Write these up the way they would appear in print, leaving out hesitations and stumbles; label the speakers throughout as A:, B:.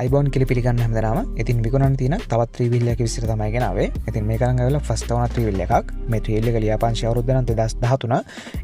A: iBound කියලා පිළිගන්න හැමදාම. ඉතින් විකුණන්න තියෙන තවත් 3 wheel එකක විස්තර තමයි ගෙනාවේ. ඉතින් මේක නම් ඇවිල්ලා ෆස්ට් ඕන 3 wheel එකක්. මේ 3 wheel එක ලියාපදිංචි අවුරුද්ද නම් 2013.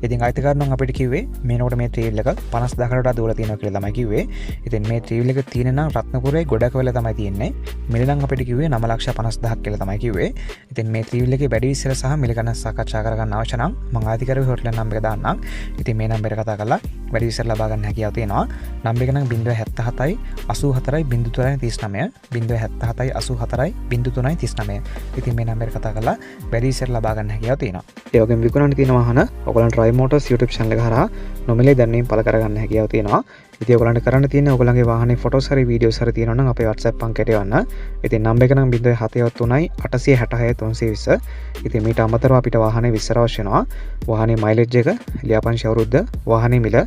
A: ඉතින් අයිතිකාරණන් අපිට කිව්වේ මේනකොට මේ 3 wheel එක 50000කට වඩා දුර තියෙනවා කියලා තමයි කිව්වේ. ඉතින් මේ 3 wheel එක තියෙන නම් රත්නපුරේ ගොඩක වෙලා තමයි තියෙන්නේ. මිල නම් අපිට කිව්වේ 9,50,000ක් කියලා තමයි කිව්වේ. ඉතින් මේ 3 wheel එකේ වැඩි විස්තර සහ මිල ගණන් සාකච්ඡා කරගන්න අවශ්‍ය නම් මම අයිතිකාරව හොට්ලයින් නම්බර් එක දාන්නම්. ඉතින් මේ නම්බර් එක කතා කරලා වැඩි විස්තර ලබා ගන්න හැකියාව තියෙනවා. නම්බර එක නම් 077 84 0339 077 84 0339. ඉතින් මේ නම්බරේ කතා කරලා වැඩි විස්තර ලබා ගන්න හැකියාව තියෙනවා. ඒ වගේම විකුණන්න තියෙන වාහන ඔයගලන්ට Drive Motors YouTube channel එක හරහා නොමිලේ දැන්වීම් පළ කරගන්න හැකියාව තියෙනවා. ඉතින් ඔයගලන්ට කරන්න තියෙන්නේ ඔයගලගේ වාහනේ ෆොටෝස් හරි වීඩියෝස් හරි තියෙනවා නම් අපේ WhatsApp අංකයට එවන්න. ඉතින් නම්බර එක නම් 073 866 320. ඉතින් මීට අමතරව අපිට වාහනේ විස්තර අවශ්‍ය වෙනවා. වාහනේ මයිලේජ් එක, ලියාපදිංචි අවුරුද්ද, වාහනේ මිල,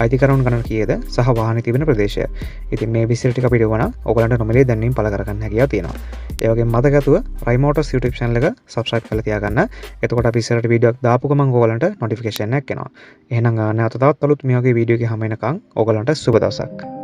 A: අයිතිකරුවන් ගණන කීයද සහ වාහනේ තිබෙන ප්‍රදේශය. ඉතින් මේ විස්තර ටික අපිට ඕන ඔයගලන්ට නොමිලේ දැන්වීම් පළ කරගන්න හැකියාව තියෙනවා. ඒ වගේම මතකතුව Drive Motors YouTube channel එක subscribe කරලා තියාගන්න. එතකොට අපි ඉස්සරහට වීඩියෝ එකක් දාපු ගමන් ඔයගලන්ට notification එකක් එනවා. එහෙනම් නැවත තවත් අලුත් මේ වගේ වීඩියෝ එකක් හැම වෙනකන් ඔයගලන්ට සුබ දවසක්.